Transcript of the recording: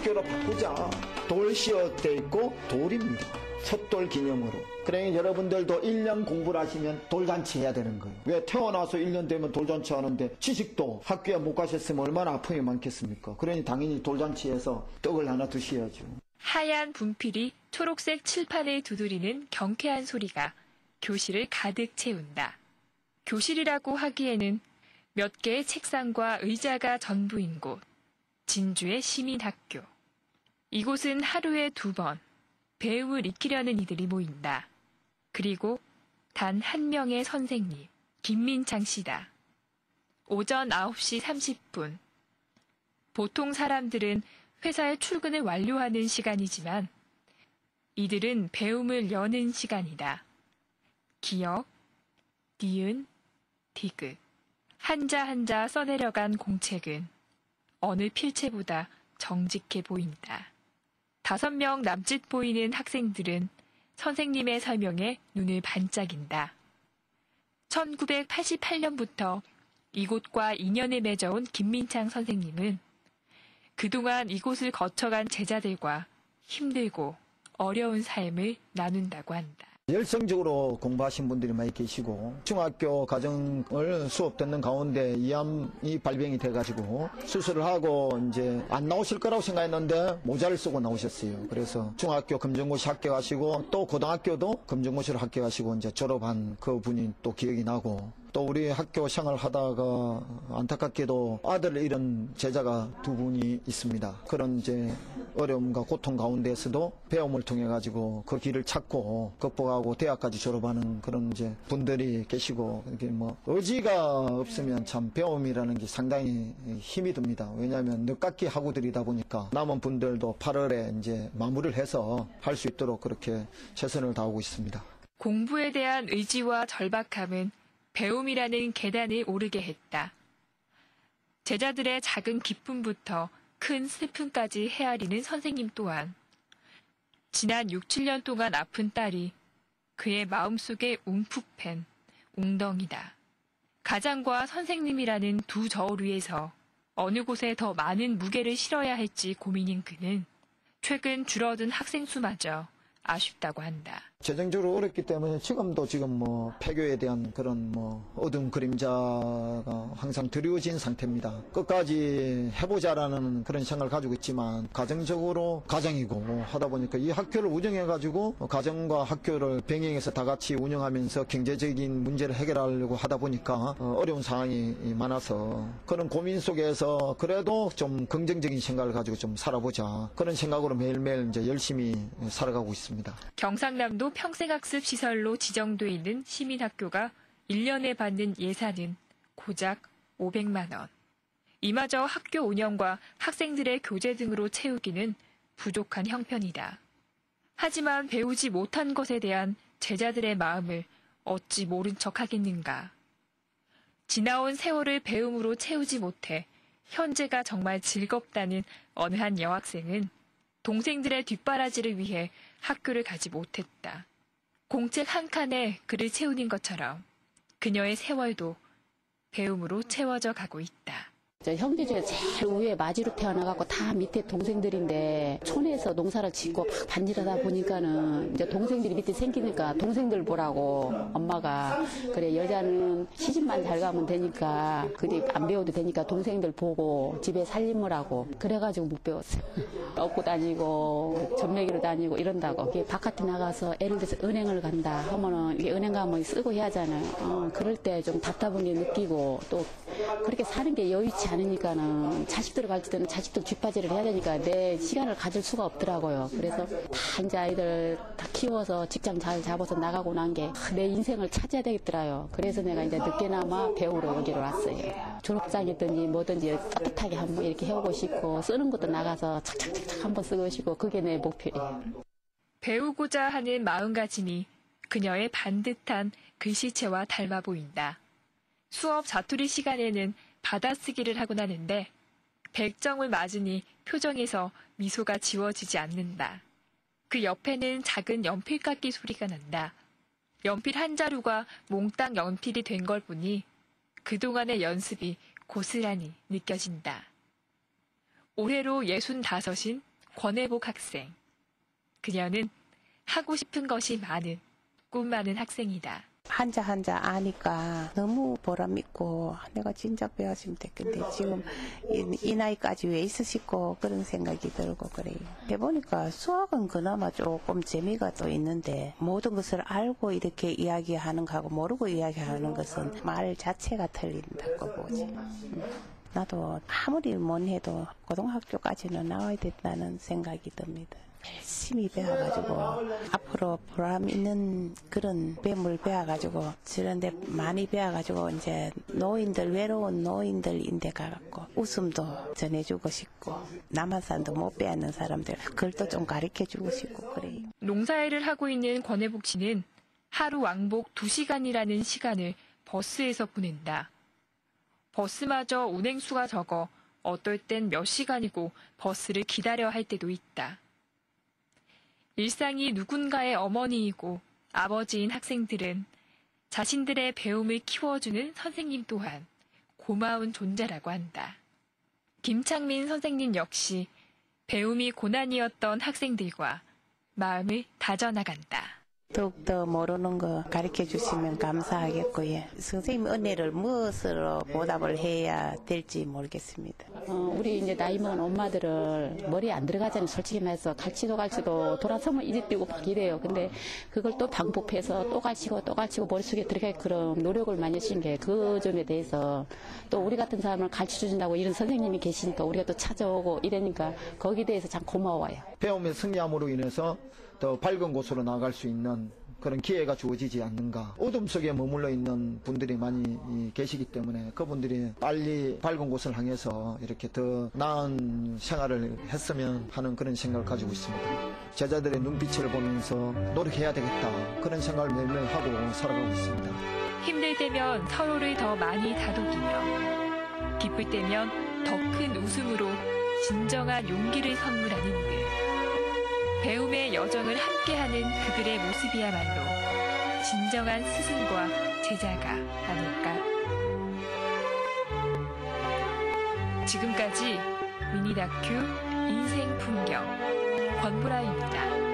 학교로 바꾸자. 돌시어돼 있고 돌입니다. 첫돌 기념으로. 그러니 여러분들도 1년 공부를 하시면 돌잔치 해야 되는 거예요. 왜 태어나서 1년 되면 돌잔치 하는데 취직도 학교에 못 가셨으면 얼마나 아픔이 많겠습니까? 그러니 당연히 돌잔치에서 떡을 하나 드셔야죠. 하얀 분필이 초록색 칠판을 두드리는 경쾌한 소리가 교실을 가득 채운다. 교실이라고 하기에는 몇 개의 책상과 의자가 전부인 곳, 진주의 시민학교. 이곳은 하루에 2번 배움을 익히려는 이들이 모인다. 그리고 단 한 명의 선생님, 김민창 씨다. 오전 9시 30분. 보통 사람들은 회사에 출근을 완료하는 시간이지만 이들은 배움을 여는 시간이다. 기역, 니은, 디귿. 한자 한자 써내려간 공책은 어느 필체보다 정직해 보인다. 5명 남짓 보이는 학생들은 선생님의 설명에 눈을 반짝인다. 1988년부터 이곳과 인연을 맺어온 김민창 선생님은 그동안 이곳을 거쳐간 제자들과 힘들고 어려운 삶을 나눈다고 한다. 열성적으로 공부하신 분들이 많이 계시고 중학교 과정을 수업 듣는 가운데 이암이 발병이 돼가지고 수술을 하고 이제 안 나오실 거라고 생각했는데 모자를 쓰고 나오셨어요. 그래서 중학교 검정고시 합격하시고 또 고등학교도 검정고시로 합격하시고 이제 졸업한 그 분이 또 기억이 나고 또 우리 학교 생활 하다가 안타깝게도 아들을 잃은 제자가 2분이 있습니다. 그런 이제 어려움과 고통 가운데서도 배움을 통해 가지고 그 길을 찾고 극복하고 대학까지 졸업하는 그런 이제 분들이 계시고 이게 뭐 의지가 없으면 참 배움이라는 게 상당히 힘이 듭니다. 왜냐하면 늦깎이 학우들이다 보니까 남은 분들도 8월에 이제 마무리를 해서 할 수 있도록 그렇게 최선을 다하고 있습니다. 공부에 대한 의지와 절박함은 배움이라는 계단을 오르게 했다. 제자들의 작은 기쁨부터 큰 슬픔까지 헤아리는 선생님 또한 지난 6, 7년 동안 아픈 딸이 그의 마음속에 움푹 팬 웅덩이다. 가장과 선생님이라는 두 저울 위에서 어느 곳에 더 많은 무게를 실어야 할지 고민인 그는 최근 줄어든 학생 수마저 아쉽다고 한다. 재정적으로 어렵기 때문에 지금도 뭐 폐교에 대한 그런 어두운 그림자가 항상 드리워진 상태입니다. 끝까지 해보자라는 그런 생각을 가지고 있지만 가정적으로 가정이고 하다 보니까 이 학교를 운영해가지고 가정과 학교를 병행해서 다 같이 운영하면서 경제적인 문제를 해결하려고 하다 보니까 어려운 상황이 많아서 그런 고민 속에서 그래도 좀 긍정적인 생각을 가지고 좀 살아보자 그런 생각으로 매일매일 이제 열심히 살아가고 있습니다. 경상남도 평생학습 시설로 지정돼 있는 시민학교가 1년에 받는 예산은 고작 500만 원. 이마저 학교 운영과 학생들의 교재 등으로 채우기는 부족한 형편이다. 하지만 배우지 못한 것에 대한 제자들의 마음을 어찌 모른 척 하겠는가. 지나온 세월을 배움으로 채우지 못해 현재가 정말 즐겁다는 어느 한 여학생은 동생들의 뒷바라지를 위해 학교를 가지 못했다. 공책 한 칸에 글을 채우는 것처럼 그녀의 세월도 배움으로 채워져 가고 있다. 형제 중에 제일 위에 마지로 태어나갖고 다 밑에 동생들인데 촌에서 농사를 짓고 막 반일하다 보니까는 이제 동생들이 밑에 생기니까 동생들 보라고 엄마가 그래 여자는 시집만 잘 가면 되니까 그래 안 배워도 되니까 동생들 보고 집에 살림을 하고 그래가지고 못 배웠어요. 업고 다니고 전매기로 다니고 이런다고 바깥에 나가서 예를 들어서 은행을 간다 하면은 이게 은행 가면 쓰고 해야 하잖아요. 그럴 때 좀 답답한 게 느끼고 또 그렇게 사는 게 여의치 않으니까는 자식들 가르칠 때는 자식들 뒷바지를 해야 되니까 내 시간을 가질 수가 없더라고요. 그래서 다 이제 아이들 다 키워서 직장 잘 잡아서 나가고 난 게 내 인생을 찾아야 되겠더라고요. 그래서 내가 이제 늦게나마 배우러 여기로 왔어요. 졸업장이든지 뭐든지 떳떳하게 한번 이렇게 해오고 싶고 쓰는 것도 나가서 착착착착 한번 쓰고 싶고 그게 내 목표예요. 배우고자 하는 마음가짐이 그녀의 반듯한 글씨체와 닮아 보인다. 수업 자투리 시간에는 받아쓰기를 하곤 하는데 100점을 맞으니 표정에서 미소가 지워지지 않는다. 그 옆에는 작은 연필깎이 소리가 난다. 연필 한 자루가 몽땅 연필이 된 걸 보니 그동안의 연습이 고스란히 느껴진다. 올해로 65인 권혜복 학생. 그녀는 하고 싶은 것이 많은, 꿈 많은 학생이다. 한자 아니까 너무 보람있고 내가 진짜 배웠으면 됐겠는데 지금 이 나이까지 왜 있어 싶고 그런 생각이 들고 그래요. 해보니까 수학은 그나마 조금 재미가 또 있는데 모든 것을 알고 이렇게 이야기하는 거하고 모르고 이야기하는 것은 말 자체가 틀린다고 보지. 나도 아무리 못 해도 고등학교까지는 나와야 된다는 생각이 듭니다. 열심히 배워가지고 앞으로 보람 있는 그런 뱀을 배워가지고 저런데 많이 배워가지고 이제 노인들 외로운 노인들인데 가갖고 웃음도 전해주고 싶고 남한산도 못 배우는 사람들 그걸 또 좀 가르쳐주고 싶고 그래요. 농사일을 하고 있는 권혜복 씨는 하루 왕복 2시간이라는 시간을 버스에서 보낸다. 버스마저 운행수가 적어 어떨 땐 몇 시간이고 버스를 기다려야 할 때도 있다. 일상이 누군가의 어머니이고 아버지인 학생들은 자신들의 배움을 키워주는 선생님 또한 고마운 존재라고 한다. 김창민 선생님 역시 배움이 고난이었던 학생들과 마음을 다져나간다. 더욱더 모르는 거 가르쳐 주시면 감사하겠고요. 선생님 은혜를 무엇으로 보답을 해야 될지 모르겠습니다. 우리 이제 나이 먹은 엄마들을 머리에 안 들어가잖아요. 솔직히 말해서 갈치도 돌아서면 이리 뛰고 막 이래요. 근데 그걸 또 반복해서 또 갈치고 머릿속에 들어가게끔 노력을 많이 하신 게 그 점에 대해서 또 우리 같은 사람을 가르쳐 준다고 이런 선생님이 계시니까 우리가 또 찾아오고 이러니까 거기에 대해서 참 고마워요. 배움의 승리함으로 인해서 더 밝은 곳으로 나아갈 수 있는 그런 기회가 주어지지 않는가. 어둠 속에 머물러 있는 분들이 많이 계시기 때문에 그분들이 빨리 밝은 곳을 향해서 이렇게 더 나은 생활을 했으면 하는 그런 생각을 가지고 있습니다. 제자들의 눈빛을 보면서 노력해야 되겠다. 그런 생각을 매일매일 하고 살아가고 있습니다. 힘들 때면 서로를 더 많이 다독이며 기쁠 때면 더 큰 웃음으로 진정한 용기를 선물하는 일. 배움의 여정을 함께하는 그들의 모습이야말로 진정한 스승과 제자가 아닐까. 지금까지 미니 다큐 인생 풍경 권보라입니다.